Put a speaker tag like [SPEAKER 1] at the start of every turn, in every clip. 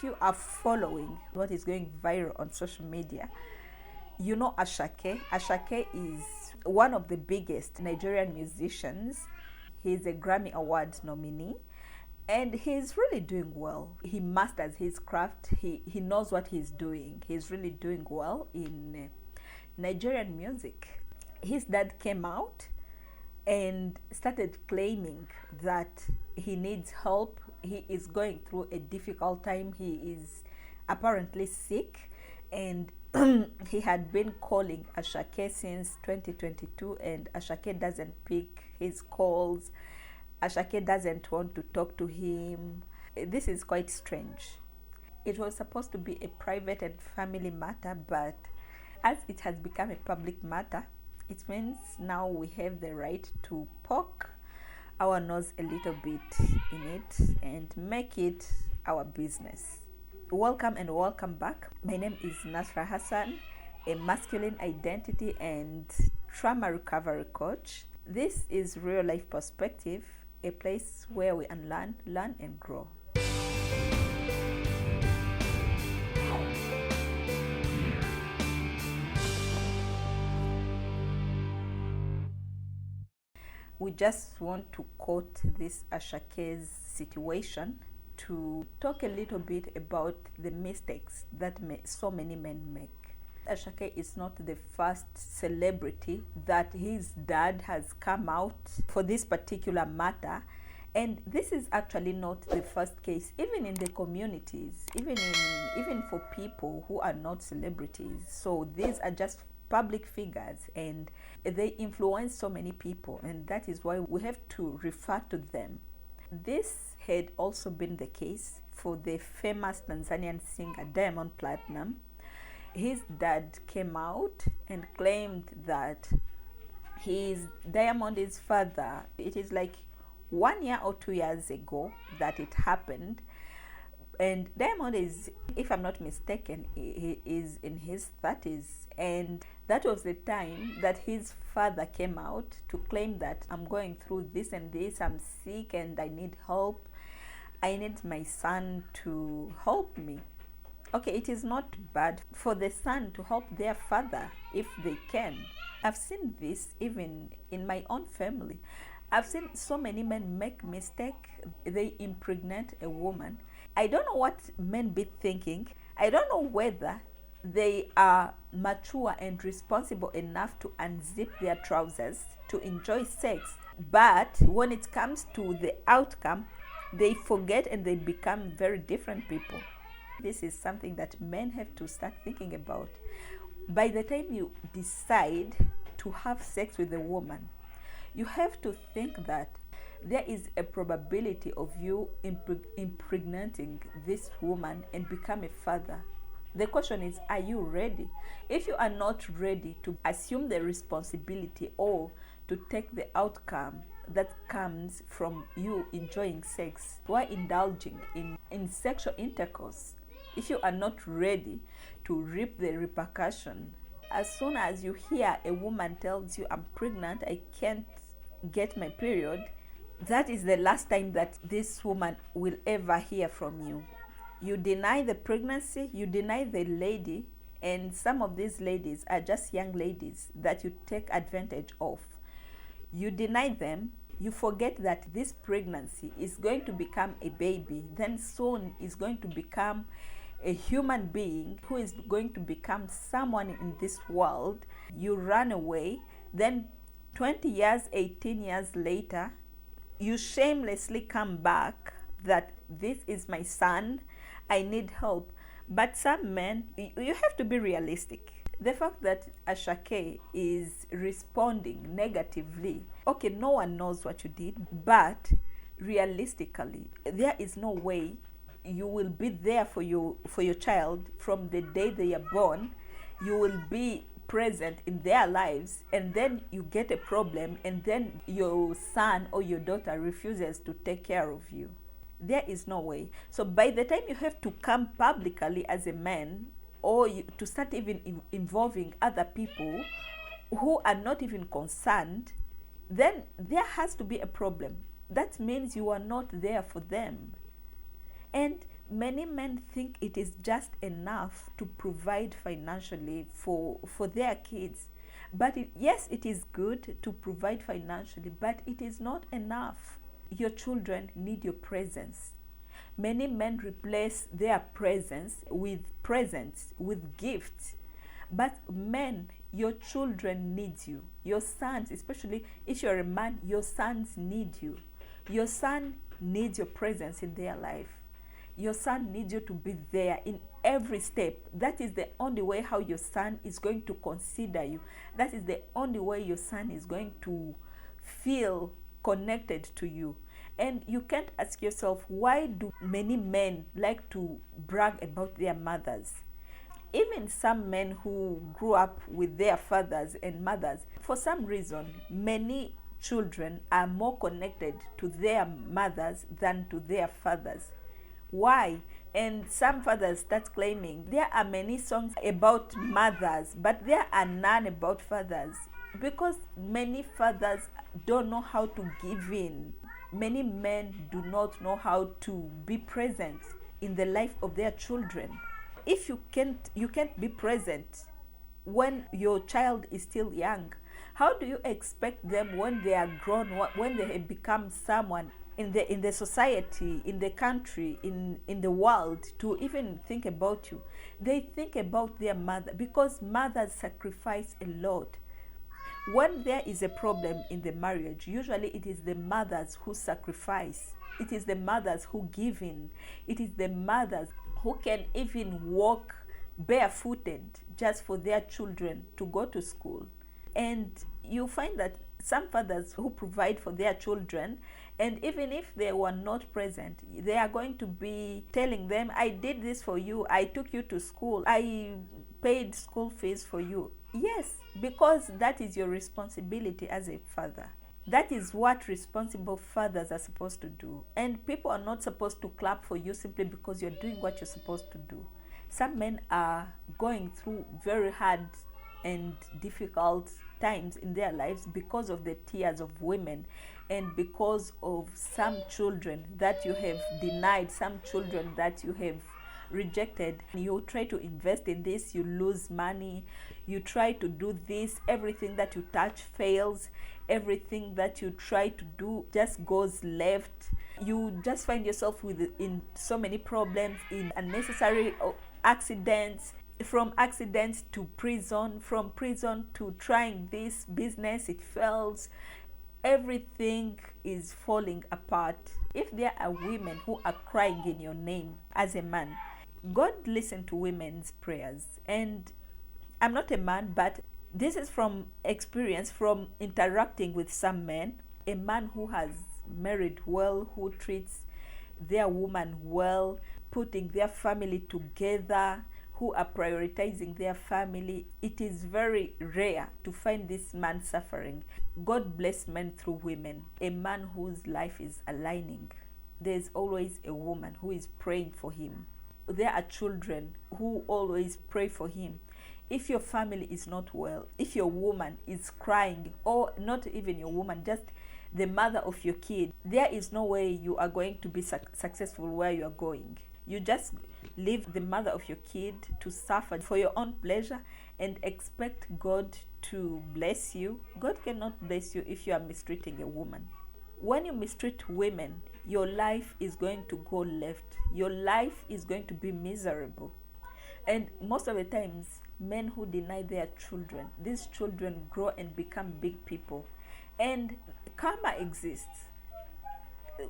[SPEAKER 1] you are following what is going viral on social media, you know Asake. Asake is one of the biggest Nigerian musicians. He's a Grammy Award nominee, and he's really doing well. He masters his craft. He knows what he's doing. He's really doing well in Nigerian music. His dad came out and started claiming that he needs help. He is going through a difficult time. He is apparently sick, and he had been calling Asake since 2022, and Asake doesn't pick his calls. Asake doesn't want to talk to him. This is quite strange. It was supposed to be a private and family matter, but as it has become a public matter, it means now we have the right to poke our nose a little bit in it and make it our business. Welcome and welcome back. My name is Nasra Hassan, a masculine identity and trauma recovery coach. This is Real Life Perspective, a place where we unlearn, learn, and grow. We just want to quote this Asake's situation to talk a little bit about the mistakes that so many men make. Asake is not the first celebrity that his dad has come out for this particular matter, and this is actually not the first case. Even in the communities, even for people who are not celebrities, so these are just public figures and they influence so many people, and that is why we have to refer to them. This had also been the case for the famous Tanzanian singer Diamond Platnumz. His dad came out and claimed that Diamond's father, it is like 1 year or 2 years ago that it happened. And Diamond is, if I'm not mistaken, he is in his 30s. And that was the time that his father came out to claim that I'm going through this and this, I'm sick and I need help. I need my son to help me. Okay, it is not bad for the son to help their father if they can. I've seen this even in my own family. I've seen so many men make mistake. They impregnate a woman. I don't know what men be thinking. I don't know whether they are mature and responsible enough to unzip their trousers to enjoy sex. But when it comes to the outcome, they forget and they become very different people. This is something that men have to start thinking about. By the time you decide to have sex with a woman, you have to think that there is a probability of you impregnating this woman and become a father. The question is, are you ready? If you are not ready to assume the responsibility or to take the outcome that comes from you enjoying sex, why indulging in sexual intercourse? If you are not ready to reap the repercussion, as soon as you hear a woman tells you, I'm pregnant, I can't get my period, that is the last time that this woman will ever hear from you. You deny the pregnancy, you deny the lady, and some of these ladies are just young ladies that you take advantage of. You deny them, you forget that this pregnancy is going to become a baby, then soon is going to become a human being who is going to become someone in this world. You run away, then 20 years, 18 years later, you shamelessly come back that this is my son, I need help. But some men, you have to be realistic. The fact that Asake is responding negatively, okay, no one knows what you did, but realistically, there is no way you will be there for your child from the day they are born. You will be present in their lives, and then you get a problem, and then your son or your daughter refuses to take care of you. There is no way. So by the time you have to come publicly as a man, or to start even involving other people who are not even concerned, then there has to be a problem. That means you are not there for them. And Many men think it is just enough to provide financially for their kids. But yes, it is good to provide financially, but it is not enough. Your children need your presence. Many men replace their presence with presents, with gifts. But men, your children need you. Your sons, especially if you're a man, your sons need you. Your son needs your presence in their life. Your son needs you to be there in every step. That is the only way how your son is going to consider you. That is the only way your son is going to feel connected to you. And you can't ask yourself, why do many men like to brag about their mothers? Even some men who grew up with their fathers and mothers, for some reason, many children are more connected to their mothers than to their fathers. Why? And some fathers start claiming there are many songs about mothers, but there are none about fathers, because many fathers don't know how to give in. Many men do not know how to be present in the life of their children. If you can't be present when your child is still young, how do you expect them when they are grown, when they have become someone in the society, in the country, in the world, to even think about you? They think about their mother, because mothers sacrifice a lot. When there is a problem in the marriage, usually it is the mothers who sacrifice. It is the mothers who give in. It is the mothers who can even walk barefooted just for their children to go to school. And you find that some fathers who provide for their children, and even if they were not present, they are going to be telling them, I did this for you, I took you to school, I paid school fees for you. Yes, because that is your responsibility as a father. That is what responsible fathers are supposed to do. And people are not supposed to clap for you simply because you're doing what you're supposed to do. Some men are going through very hard and difficult times in their lives because of the tears of women, and because of some children that you have denied, some children that you have rejected. You try to invest in this, you lose money. You try to do this, everything that you touch fails. Everything that you try to do just goes left. You just find yourself in so many problems, in unnecessary accidents. From accidents to prison, from prison to trying this business, it fails. Everything is falling apart. If there are women who are crying in your name as a man, God listens to women's prayers. And I'm not a man, but this is from experience, from interacting with some men. A man who has married well, who treats their woman well, putting their family together, who are prioritizing their family. It is very rare to find this man suffering. God bless men through women. A man whose life is aligning. There's always a woman who is praying for him. There are children who always pray for him. If your family is not well, if your woman is crying, or not even your woman, just the mother of your kid, there is no way you are going to be successful where you are going. You just leave the mother of your kid to suffer for your own pleasure and expect God to bless you. God cannot bless you if you are mistreating a woman. When you mistreat women, your life is going to go left. Your life is going to be miserable. And most of the times, men who deny their children, these children grow and become big people. And karma exists.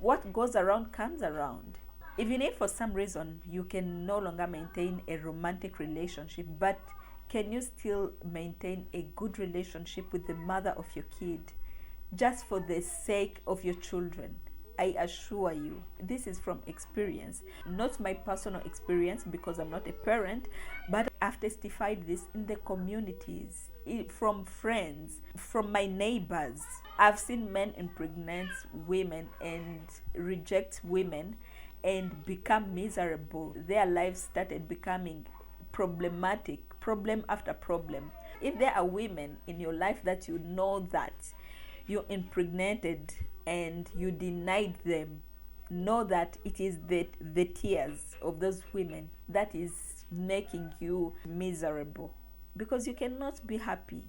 [SPEAKER 1] What goes around comes around. Even if for some reason you can no longer maintain a romantic relationship, but can you still maintain a good relationship with the mother of your kid just for the sake of your children? I assure you, this is from experience, not my personal experience because I'm not a parent, but I've testified this in the communities, from friends, from my neighbors. I've seen men impregnate women and reject women and become miserable. Their lives started becoming problematic, problem after problem. If there are women in your life that you know that you impregnated and you denied them, know that it is the tears of those women that is making you miserable, because you cannot be happy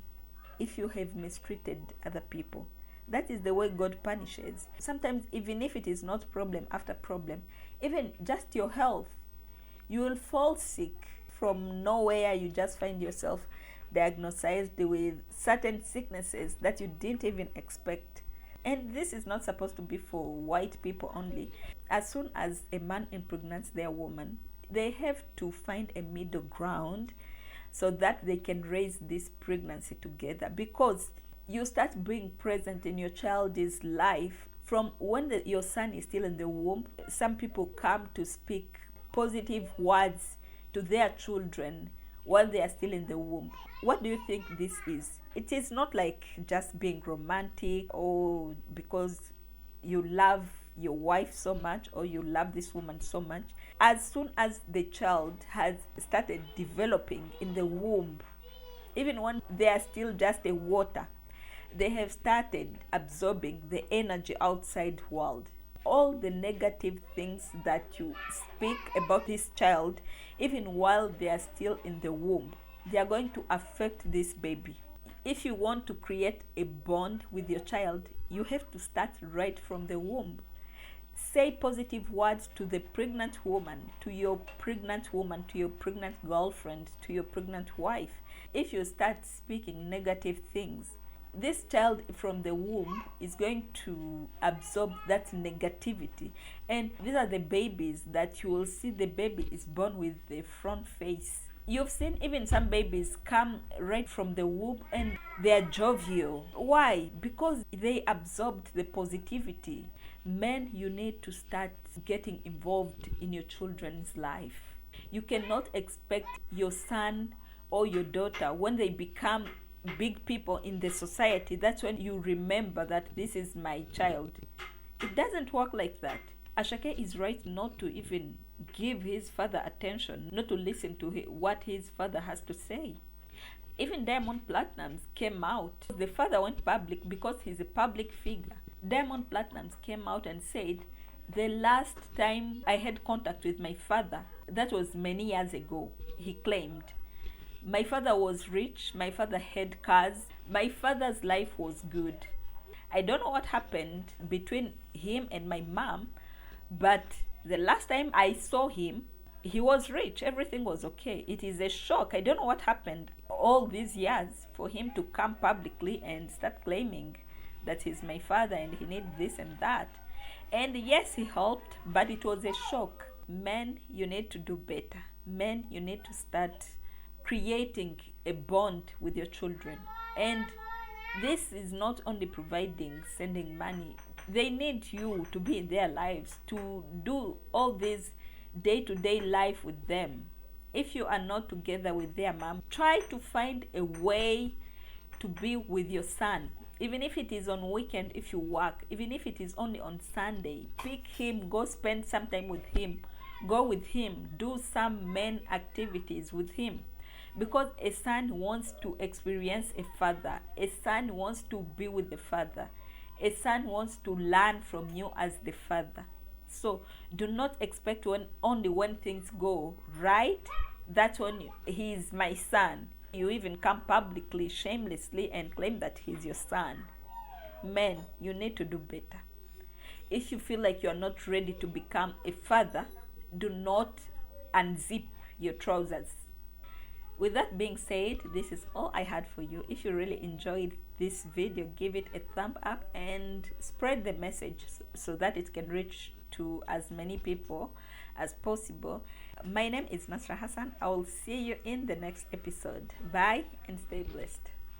[SPEAKER 1] if you have mistreated other people. That is the way God punishes. Sometimes, even if it is not problem after problem, even just your health, you will fall sick from nowhere. You just find yourself diagnosed with certain sicknesses that you didn't even expect. And this is not supposed to be for white people only. As soon as a man impregnates their woman, they have to find a middle ground so that they can raise this pregnancy together, because you start being present in your child's life from when your son is still in the womb. Some people come to speak positive words to their children while they are still in the womb. What do you think this is? It is not like just being romantic, or because you love your wife so much or you love this woman so much. As soon as the child has started developing in the womb, even when they are still just a water, they have started absorbing the energy outside world. All the negative things that you speak about this child, even while they are still in the womb, they are going to affect this baby. If you want to create a bond with your child, you have to start right from the womb. Say positive words to the pregnant woman, to your pregnant woman, to your pregnant girlfriend, to your pregnant wife. If you start speaking negative things, this child from the womb is going to absorb that negativity. And these are the babies that you will see. The baby is born with the front face. You've seen even some babies come right from the womb and they are jovial. Why? Because they absorbed the positivity. Men, you need to start getting involved in your children's life. You cannot expect your son or your daughter, when they become big people in the society, that's when you remember that this is my child. It doesn't work like that. Ashake is right not to even give his father attention, not to listen to what his father has to say. Even Diamond Platnumz came out. The father went public because he's a public figure. Diamond Platnumz came out and said, the last time I had contact with my father, that was many years ago, he claimed. My father was rich, my father had cars, my father's life was good. I don't know what happened between him and my mom, but the last time I saw him, he was rich, everything was okay. It is a shock. I don't know what happened all these years for him to come publicly and start claiming that he's my father and he needs this and that. And yes, he helped, but it was a shock. Men, you need to do better. Men, you need to start creating a bond with your children. And this is not only providing, sending money. They need you to be in their lives, to do all this day-to-day life with them. If you are not together with their mom, try to find a way to be with your son. Even if it is on weekend, if you work, even if it is only on Sunday, pick him, go spend some time with him, go with him, do some men activities with him. Because a son wants to experience a father. A son wants to be with the father. A son wants to learn from you as the father. So do not expect only when things go right, that's when he is my son. You even come publicly, shamelessly, and claim that he's your son. Men, you need to do better. If you feel like you're not ready to become a father, do not unzip your trousers. With that being said, this is all I had for you. If you really enjoyed this video, give it a thumb up and spread the message so that it can reach to as many people as possible. My name is Nasra Hassan. I will see you in the next episode. Bye and stay blessed.